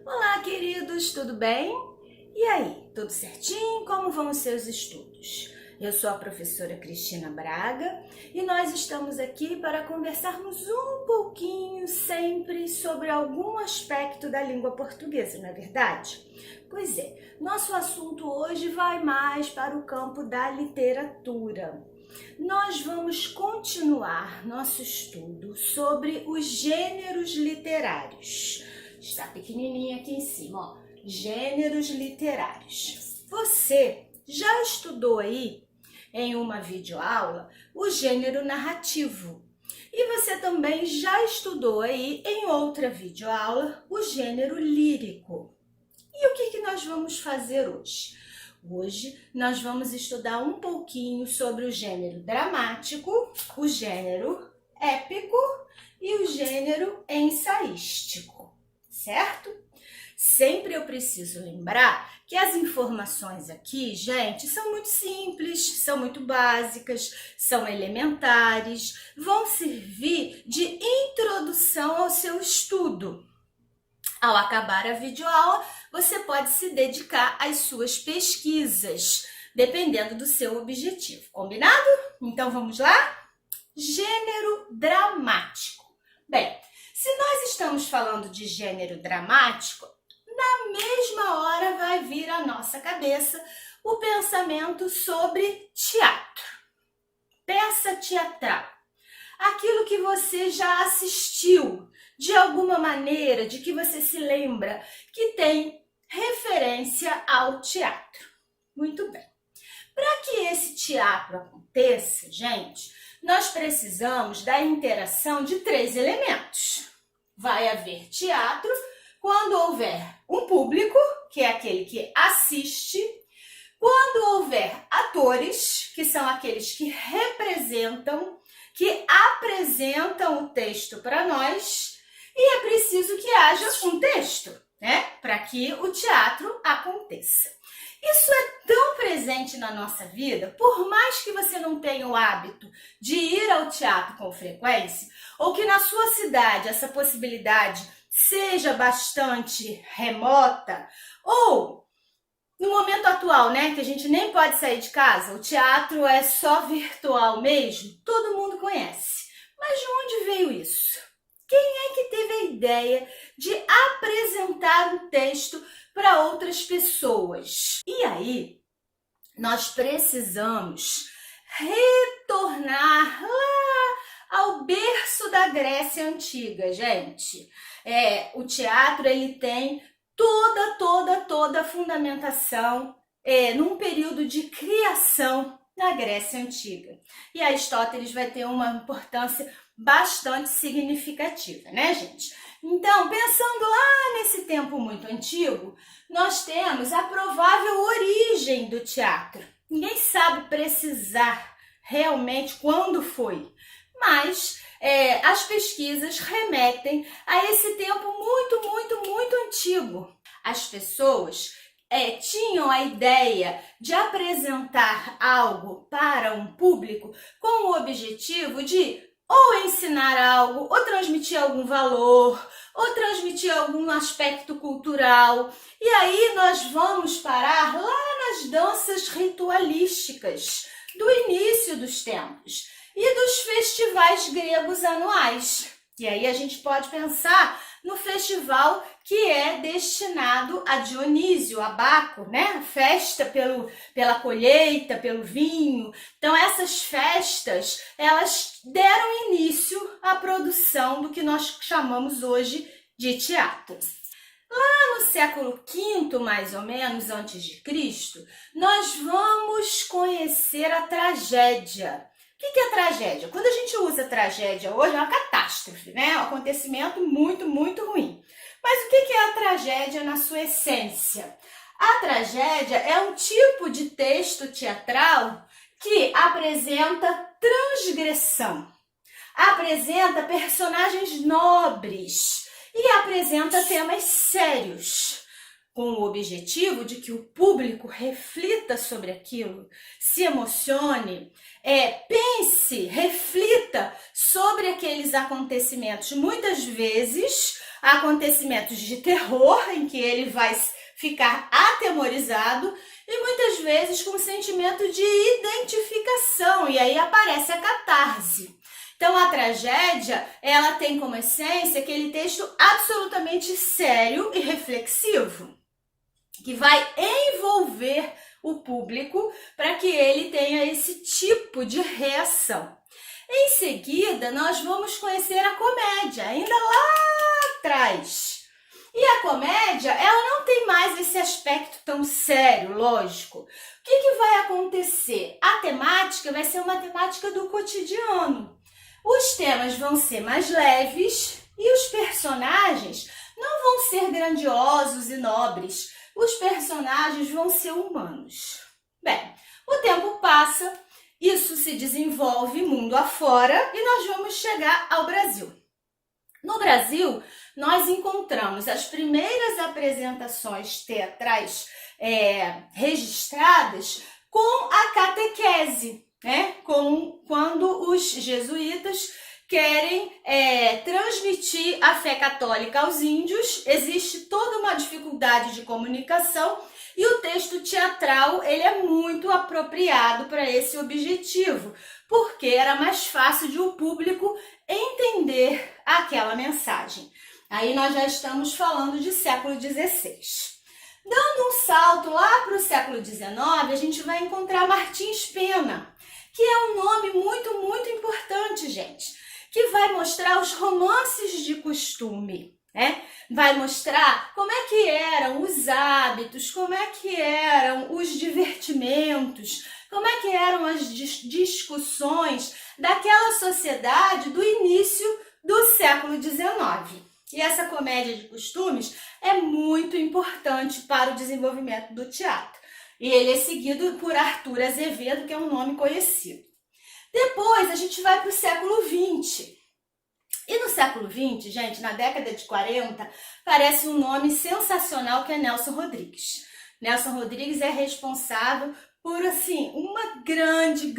Olá, queridos, tudo bem? E aí, tudo certinho? Como vão os seus estudos? Eu sou a professora Cristina Braga e nós estamos aqui para conversarmos um pouquinho sempre sobre algum aspecto da língua portuguesa, não é verdade? Pois é, nosso assunto hoje vai mais para o campo da literatura. Nós vamos continuar nosso estudo sobre os gêneros literários. Está pequenininho aqui em cima, ó. Gêneros literários. Você já estudou aí em uma videoaula o gênero narrativo. E você também já estudou aí em outra videoaula o gênero lírico. E o que nós vamos fazer hoje? Hoje nós vamos estudar um pouquinho sobre o gênero dramático, o gênero épico e o gênero ensaístico, certo? Sempre eu preciso lembrar que as informações aqui, gente, são muito simples, são muito básicas, são elementares, vão servir de introdução ao seu estudo. Ao acabar a videoaula, você pode se dedicar às suas pesquisas, dependendo do seu objetivo, combinado? Então vamos lá? Gênero dramático. Bem, se nós estamos falando de gênero dramático, na mesma hora vai vir à nossa cabeça o pensamento sobre teatro, peça teatral. Aquilo que você já assistiu, de alguma maneira, de que você se lembra, que tem referência ao teatro. Muito bem. Para que esse teatro aconteça, gente, nós precisamos da interação de 3 elementos. Vai haver teatro quando houver um público, que é aquele que assiste, quando houver atores, que são aqueles que representam, que apresentam o texto para nós, e é preciso que haja um texto, né, para que o teatro aconteça. Isso é tão presente na nossa vida, por mais que você não tenha o hábito de ir ao teatro com frequência, ou que na sua cidade essa possibilidade seja bastante remota, ou no momento atual, né, que a gente nem pode sair de casa, o teatro é só virtual mesmo, todo mundo conhece. Mas de onde veio isso? Quem é que teve a ideia de apresentar um texto para outras pessoas? E aí, nós precisamos retornar lá ao berço da Grécia Antiga, gente. O teatro, ele tem toda a fundamentação num período de criação na Grécia Antiga. E Aristóteles vai ter uma importância bastante significativa, né, gente? Então, pensando lá nesse tempo muito antigo, nós temos a provável origem do teatro. Ninguém sabe precisar realmente quando foi, mas as pesquisas remetem a esse tempo muito antigo. As pessoas tinham a ideia de apresentar algo para um público com o objetivo de ou ensinar algo, ou transmitir algum valor, ou transmitir algum aspecto cultural. E aí nós vamos parar lá nas danças ritualísticas do início dos tempos e dos festivais gregos anuais. E aí a gente pode pensar no festival que é destinado a Dionísio, a Baco, né? Festa pela colheita, pelo vinho. Então essas festas, elas deram início à produção do que nós chamamos hoje de teatro. Lá no século V, mais ou menos, antes de Cristo, nós vamos conhecer a tragédia. O que é tragédia? Quando a gente usa tragédia hoje, é uma catástrofe, né? Um acontecimento muito ruim. Mas o que é a tragédia na sua essência? A tragédia é um tipo de texto teatral que apresenta transgressão, apresenta personagens nobres e apresenta temas sérios, com o objetivo de que o público reflita sobre aquilo, se emocione, pense, reflita sobre aqueles acontecimentos, muitas vezes acontecimentos de terror, em que ele vai ficar atemorizado, e muitas vezes com sentimento de identificação, e aí aparece a catarse. Então, a tragédia, ela tem como essência aquele texto absolutamente sério e reflexivo, que vai envolver o público para que ele tenha esse tipo de reação. Em seguida, nós vamos conhecer a comédia, ainda lá atrás. E a comédia, ela não tem mais esse aspecto tão sério, lógico. O que vai acontecer? A temática vai ser uma temática do cotidiano. Os temas vão ser mais leves e os personagens não vão ser grandiosos e nobres. Os personagens vão ser humanos. Bem, o tempo passa, isso se desenvolve mundo afora e nós vamos chegar ao Brasil. No Brasil, nós encontramos as primeiras apresentações teatrais registradas com a catequese, né? Quando os jesuítas querem transmitir a fé católica aos índios, existe toda uma dificuldade de comunicação e o texto teatral ele é muito apropriado para esse objetivo, porque era mais fácil de o público entender aquela mensagem. Aí nós já estamos falando de século XVI. Dando um salto lá para o século XIX, a gente vai encontrar Martins Pena, que é um nome muito, muito importante, gente, que vai mostrar os romances de costume, né? Vai mostrar como é que eram os hábitos, como é que eram os divertimentos, como é que eram as discussões daquela sociedade do início do século XIX. E essa comédia de costumes é muito importante para o desenvolvimento do teatro. E ele é seguido por Arthur Azevedo, que é um nome conhecido. Depois a gente vai para o século XX. E no século XX, gente, na década de 40, aparece um nome sensacional que é Nelson Rodrigues. Nelson Rodrigues é responsável por, assim, uma grande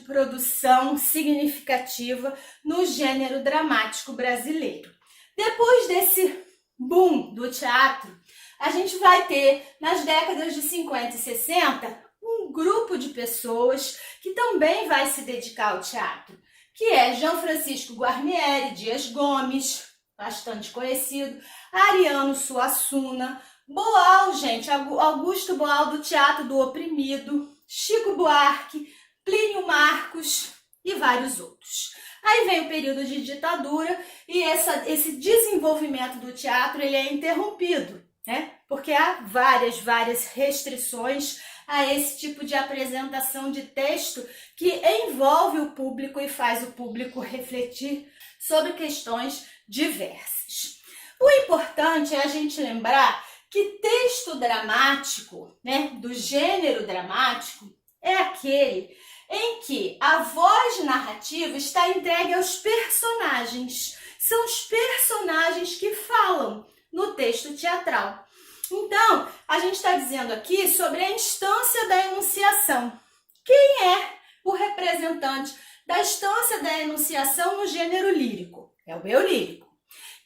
produção significativa no gênero dramático brasileiro. Depois desse boom do teatro, a gente vai ter, nas décadas de 50 e 60, um grupo de pessoas que também vai se dedicar ao teatro, que é João Francisco Guarnieri, Dias Gomes, bastante conhecido, Ariano Suassuna, Boal, gente, Augusto Boal do Teatro do Oprimido, Chico Buarque, Plínio Marcos e vários outros. Aí vem o período de ditadura e esse desenvolvimento do teatro ele é interrompido, né? Porque há várias restrições a esse tipo de apresentação de texto que envolve o público e faz o público refletir sobre questões diversas. O importante é a gente lembrar que texto dramático, né, do gênero dramático, é aquele em que a voz narrativa está entregue aos personagens. São os personagens que falam no texto teatral. Então, a gente está dizendo aqui sobre a instância da enunciação. Quem é o representante da instância da enunciação no gênero lírico? É o eu lírico.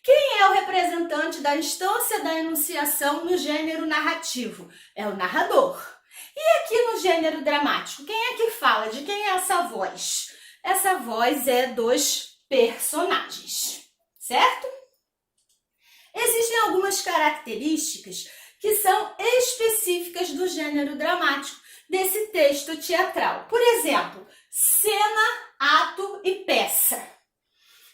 Quem é o representante da instância da enunciação no gênero narrativo? É o narrador. E aqui no gênero dramático, quem é que fala? De quem é essa voz? Essa voz é dos personagens, certo? Existem algumas características que são específicas do gênero dramático, desse texto teatral. Por exemplo, cena, ato e peça.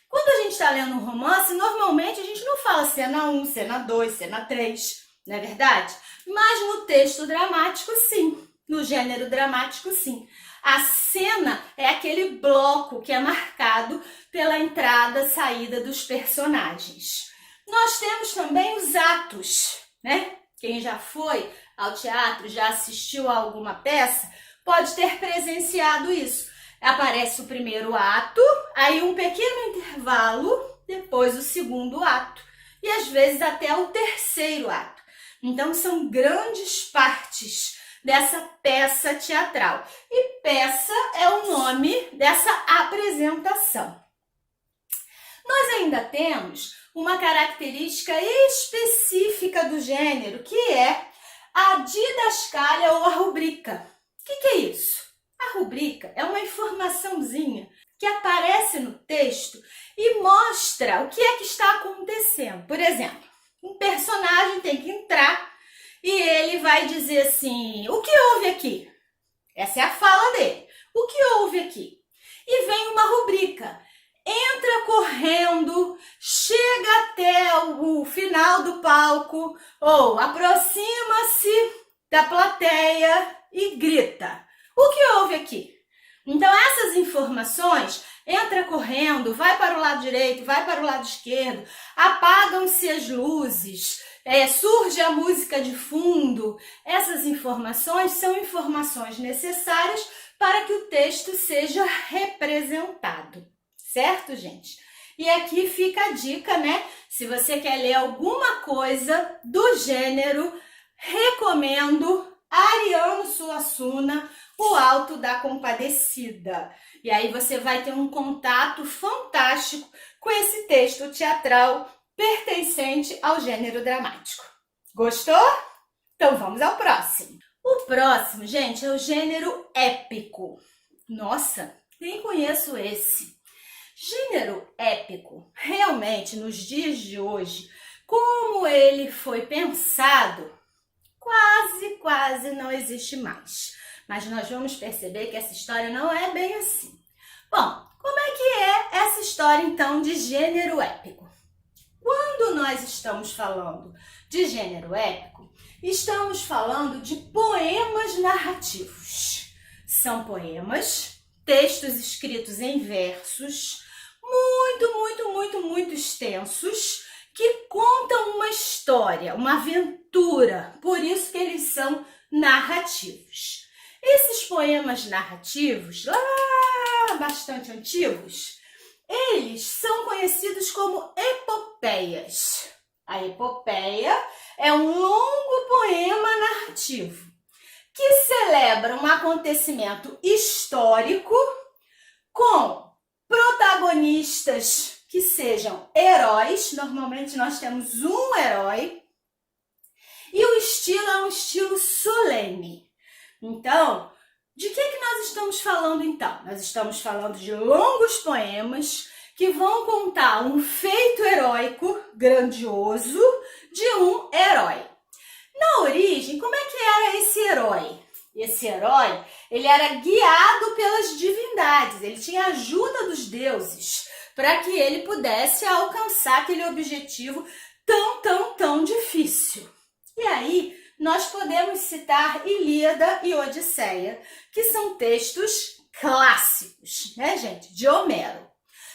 Quando a gente está lendo um romance, normalmente a gente não fala cena 1, cena 2, cena 3, não é verdade? Mas no texto dramático, sim. No gênero dramático, sim. A cena é aquele bloco que é marcado pela entrada e saída dos personagens. Nós temos também os atos, né? Quem já foi ao teatro, já assistiu a alguma peça, pode ter presenciado isso. Aparece o primeiro ato, aí um pequeno intervalo, depois o segundo ato e às vezes até o terceiro ato. Então são grandes partes dessa peça teatral. E peça é o nome dessa apresentação. Nós ainda temos uma característica específica do gênero, que é a didascália ou a rubrica. O que é isso? A rubrica é uma informaçãozinha que aparece no texto e mostra o que é que está acontecendo. Por exemplo, um personagem tem que entrar e ele vai dizer assim: o que houve aqui? Essa é a fala dele. O que houve aqui? E vem uma rubrica. Entra correndo, chega até o final do palco ou aproxima-se da plateia e grita. O que houve aqui? Então, essas informações, entra correndo, vai para o lado direito, vai para o lado esquerdo, apagam-se as luzes, surge a música de fundo. Essas informações são informações necessárias para que o texto seja representado. Certo, gente? E aqui fica a dica, né? Se você quer ler alguma coisa do gênero, recomendo Ariano Suassuna, O Alto da Compadecida. E aí você vai ter um contato fantástico com esse texto teatral pertencente ao gênero dramático. Gostou? Então vamos ao próximo. O próximo, gente, é o gênero épico. Nossa, nem conheço esse. Gênero épico, realmente, nos dias de hoje, como ele foi pensado, quase não existe mais. Mas nós vamos perceber que essa história não é bem assim. Bom, como é que é essa história, então, de gênero épico? Quando nós estamos falando de gênero épico, estamos falando de poemas narrativos. São poemas, textos escritos em versos, muito extensos, que contam uma história, uma aventura, por isso que eles são narrativos. Esses poemas narrativos, lá bastante antigos, eles são conhecidos como epopeias. A epopeia é um longo poema narrativo que celebra um acontecimento histórico com protagonistas que sejam heróis. Normalmente nós temos um herói e o estilo é um estilo solene. Então, de que nós estamos falando então? Nós estamos falando de longos poemas que vão contar um feito heróico grandioso de um herói. Na origem, como é que era esse herói? Esse herói, ele era guiado pelas divindades, ele tinha a ajuda dos deuses para que ele pudesse alcançar aquele objetivo tão difícil. E aí, nós podemos citar Ilíada e Odisseia, que são textos clássicos, né, gente, de Homero.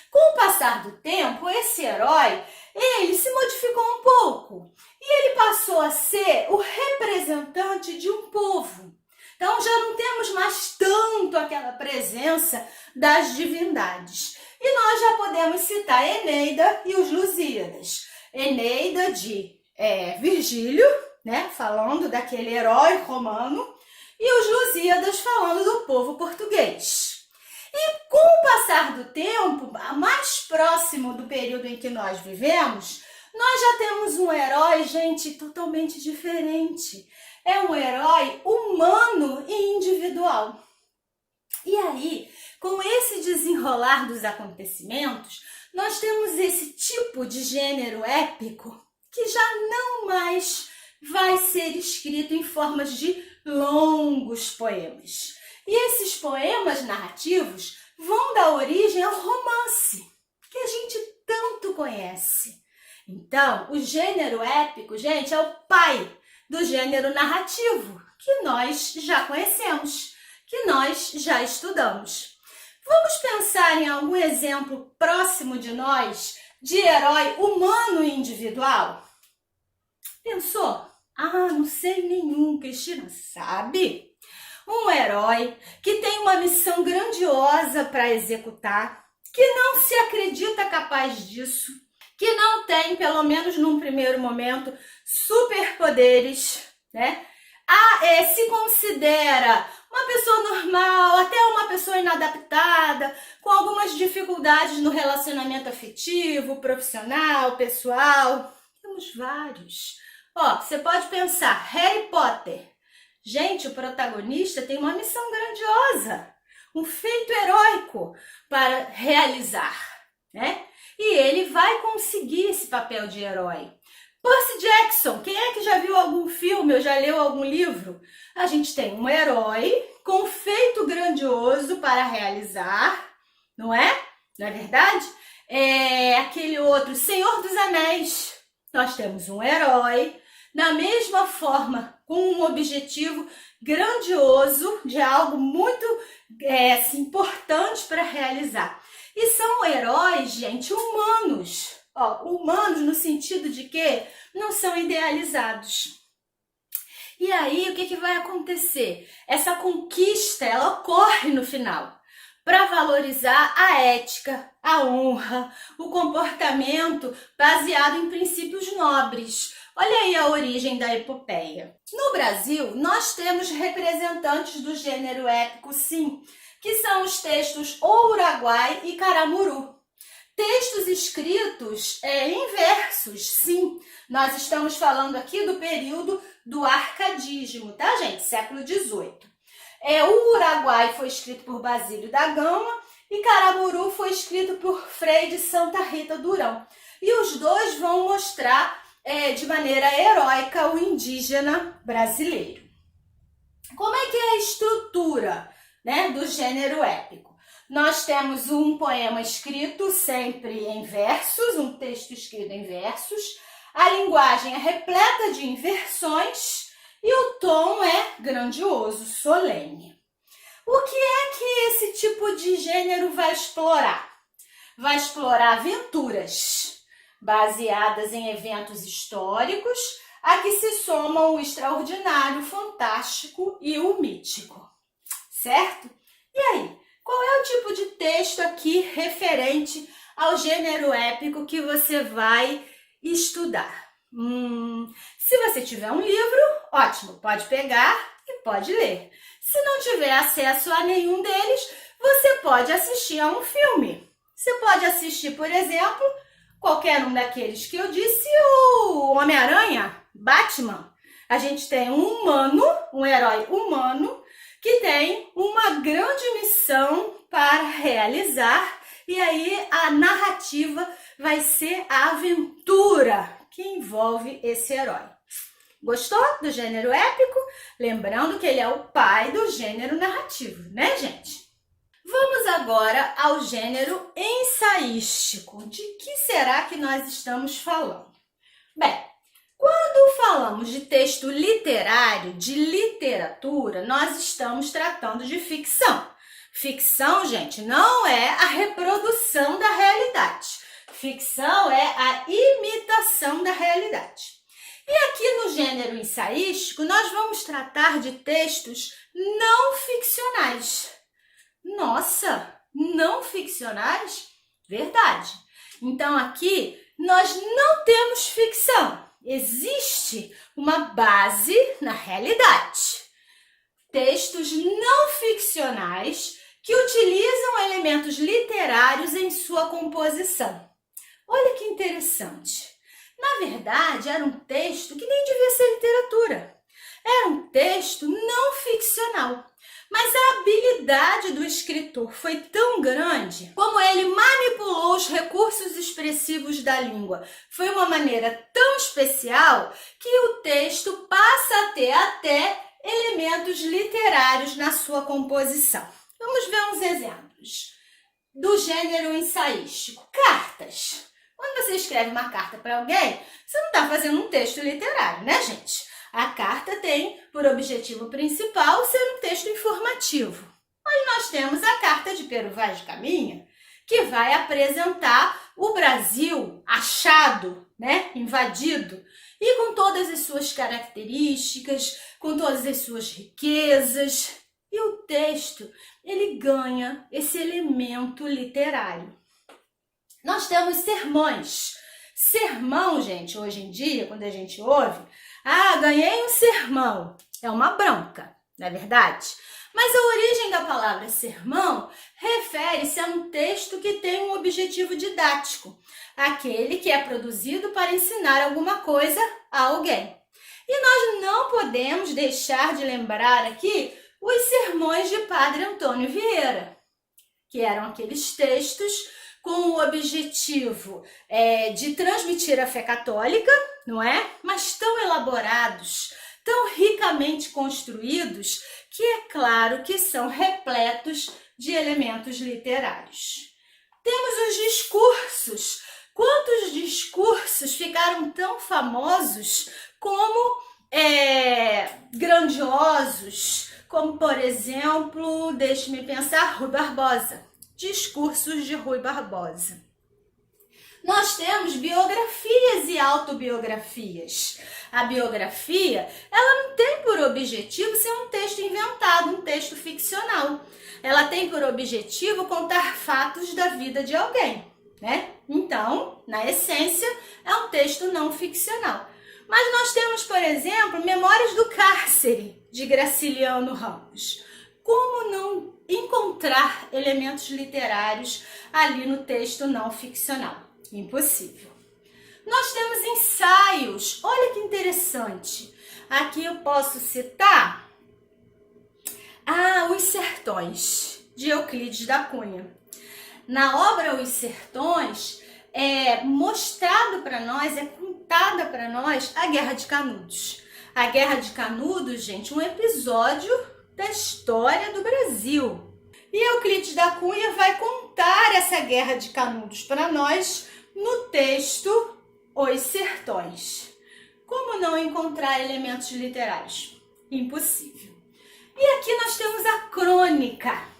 Com o passar do tempo, esse herói, ele se modificou um pouco e ele passou a ser o representante de um povo. Então, já não temos mais tanto aquela presença das divindades. E nós já podemos citar Eneida e os Lusíadas. Eneida de Virgílio, né, falando daquele herói romano, e os Lusíadas falando do povo português. E com o passar do tempo, mais próximo do período em que nós vivemos, nós já temos um herói, gente, totalmente diferente. É um herói humano e individual. E aí, com esse desenrolar dos acontecimentos, nós temos esse tipo de gênero épico que já não mais vai ser escrito em formas de longos poemas. E esses poemas narrativos vão dar origem ao romance, que a gente tanto conhece. Então, o gênero épico, gente, é o pai do gênero narrativo, que nós já conhecemos, que nós já estudamos. Vamos pensar em algum exemplo próximo de nós de herói humano e individual? Pensou? Ah, não sei nenhum, Cristina, sabe? Um herói que tem uma missão grandiosa para executar, que não se acredita capaz disso, que não tem, pelo menos num primeiro momento, superpoderes, né? se considera uma pessoa normal, até uma pessoa inadaptada, com algumas dificuldades no relacionamento afetivo, profissional, pessoal. Temos vários. Ó, você pode pensar, Harry Potter. Gente, o protagonista tem uma missão grandiosa, um feito heróico para realizar, né? E ele vai conseguir esse papel de herói. Percy Jackson, quem é que já viu algum filme ou já leu algum livro? A gente tem um herói com um feito grandioso para realizar, não é? Não é verdade? Aquele outro, Senhor dos Anéis. Nós temos um herói, da mesma forma, com um objetivo grandioso de algo muito importante para realizar. E são heróis, gente, humanos. Ó, humanos no sentido de que não são idealizados. E aí, o que vai acontecer? Essa conquista, ela ocorre no final, para valorizar a ética, a honra, o comportamento baseado em princípios nobres. Olha aí a origem da epopeia. No Brasil, nós temos representantes do gênero épico, sim, que são os textos O Uruguai e Caramuru. Textos escritos em versos, sim. Nós estamos falando aqui do período do arcadismo, tá, gente? Século XVIII. O Uruguai foi escrito por Basílio da Gama e Caramuru foi escrito por Frei de Santa Rita Durão. E os dois vão mostrar de maneira heróica o indígena brasileiro. Como é que é a estrutura, né, do gênero épico? Nós temos um poema escrito sempre em versos, um texto escrito em versos. A linguagem é repleta de inversões e o tom é grandioso, solene. O que é que esse tipo de gênero vai explorar? Vai explorar aventuras baseadas em eventos históricos, a que se somam o extraordinário, o fantástico e o mítico. Certo? E aí, qual é o tipo de texto aqui referente ao gênero épico que você vai estudar? Se você tiver um livro, ótimo, pode pegar e pode ler. Se não tiver acesso a nenhum deles, você pode assistir a um filme. Você pode assistir, por exemplo, qualquer um daqueles que eu disse, o Homem-Aranha, Batman. A gente tem um humano, um herói humano, que tem uma grande missão para realizar, e aí a narrativa vai ser a aventura que envolve esse herói. Gostou do gênero épico? Lembrando que ele é o pai do gênero narrativo, né, gente? Vamos agora ao gênero ensaístico. De que será que nós estamos falando? Bem, quando falamos de texto literário, de literatura, nós estamos tratando de ficção. Ficção, gente, não é a reprodução da realidade. Ficção é a imitação da realidade. E aqui no gênero ensaístico, nós vamos tratar de textos não ficcionais. Nossa, não ficcionais? Verdade. Então aqui nós não temos ficção. Existe uma base na realidade. Textos não ficcionais que utilizam elementos literários em sua composição. Olha que interessante. Na verdade, era um texto que nem devia ser literatura. Era um texto não ficcional. Mas a habilidade do escritor foi tão grande, como ele manipulou os recursos expressivos da língua. Foi uma maneira tão especial que o texto passa a ter até elementos literários na sua composição. Vamos ver uns exemplos do gênero ensaístico. Cartas. Quando você escreve uma carta para alguém, você não está fazendo um texto literário, né, gente? A carta tem por objetivo principal ser um texto informativo. Mas nós temos a carta de Pero Vaz de Caminha, que vai apresentar o Brasil achado, né, invadido, e com todas as suas características, com todas as suas riquezas. E o texto, ele ganha esse elemento literário. Nós temos sermões. Sermão, gente, hoje em dia, quando a gente ouve, ganhei um sermão. É uma bronca, não é verdade? Mas a origem da palavra sermão refere-se a um texto que tem um objetivo didático, aquele que é produzido para ensinar alguma coisa a alguém. E nós não podemos deixar de lembrar aqui os sermões de Padre Antônio Vieira, que eram aqueles textos com o objetivo de transmitir a fé católica, não é? Mas tão elaborados, tão ricamente construídos, que é claro que são repletos de elementos literários. Temos os discursos. Quantos discursos ficaram tão famosos como grandiosos, como, por exemplo, deixe-me pensar, Rui Barbosa. Discursos de Rui Barbosa. Nós temos biografias e autobiografias. A biografia, ela não tem por objetivo ser um texto inventado, um texto ficcional. Ela tem por objetivo contar fatos da vida de alguém, né? Então, na essência, é um texto não ficcional. Mas nós temos, por exemplo, Memórias do Cárcere, de Graciliano Ramos. Como não encontrar elementos literários ali no texto não ficcional? Impossível. Nós temos ensaios. Olha que interessante. Aqui eu posso citar Os Sertões, de Euclides da Cunha. Na obra Os Sertões, mostrado para nós, contada para nós a Guerra de Canudos. A Guerra de Canudos, gente, um episódio da história do Brasil. E Euclides da Cunha vai contar essa Guerra de Canudos para nós no texto Os Sertões. Como não encontrar elementos literários? Impossível. E aqui nós temos a crônica.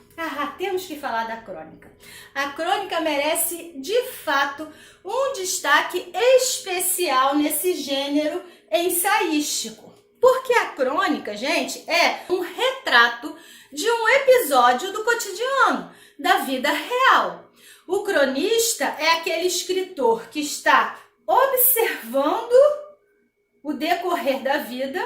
Temos que falar da crônica. A crônica merece, de fato, um destaque especial nesse gênero ensaístico. Porque a crônica, gente, é um retrato de um episódio do cotidiano, da vida real. O cronista é aquele escritor que está observando o decorrer da vida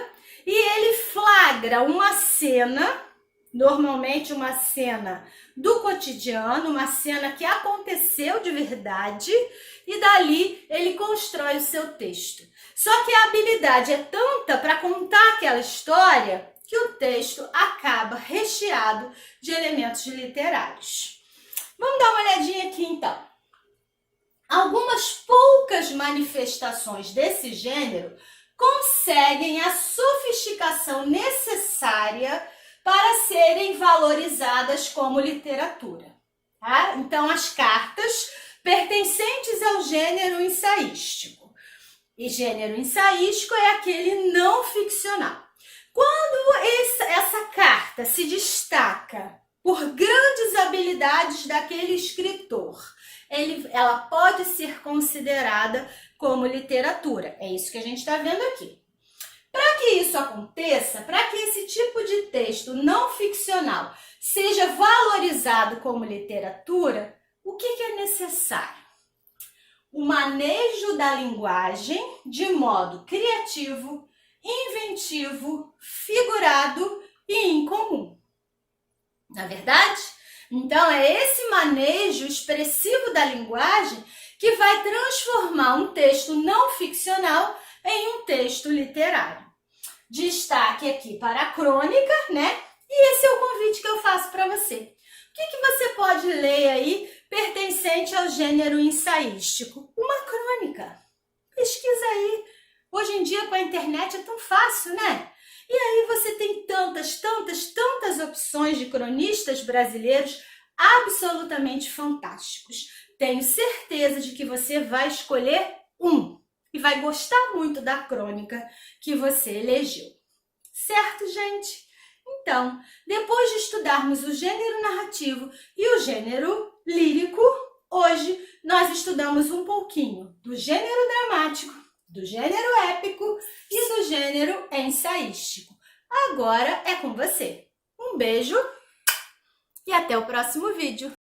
e ele flagra uma cena, normalmente uma cena do cotidiano, uma cena que aconteceu de verdade, e dali ele constrói o seu texto. Só que a habilidade é tanta para contar aquela história que o texto acaba recheado de elementos literários. Vamos dar uma olhadinha aqui então. Algumas poucas manifestações desse gênero conseguem a sofisticação necessária para serem valorizadas como literatura. Tá? Então, as cartas pertencentes ao gênero ensaístico. E gênero ensaístico é aquele não ficcional. Quando essa carta se destaca por grandes habilidades daquele escritor, ela pode ser considerada como literatura. É isso que a gente está vendo aqui. Para que isso aconteça, para que esse tipo de texto não ficcional seja valorizado como literatura, o que é necessário? O manejo da linguagem de modo criativo, inventivo, figurado e incomum. Não é verdade? Então, é esse manejo expressivo da linguagem que vai transformar um texto não ficcional em um texto literário. Destaque aqui para a crônica, né? E esse é o convite que eu faço para você. O que você pode ler aí pertencente ao gênero ensaístico? Uma crônica. Pesquisa aí. Hoje em dia, com a internet, é tão fácil, né? E aí você tem tantas opções de cronistas brasileiros absolutamente fantásticos. Tenho certeza de que você vai escolher um e vai gostar muito da crônica que você elegeu. Certo, gente? Então, depois de estudarmos o gênero narrativo e o gênero lírico, hoje nós estudamos um pouquinho do gênero dramático, do gênero épico e do gênero ensaístico. Agora é com você. Um beijo e até o próximo vídeo.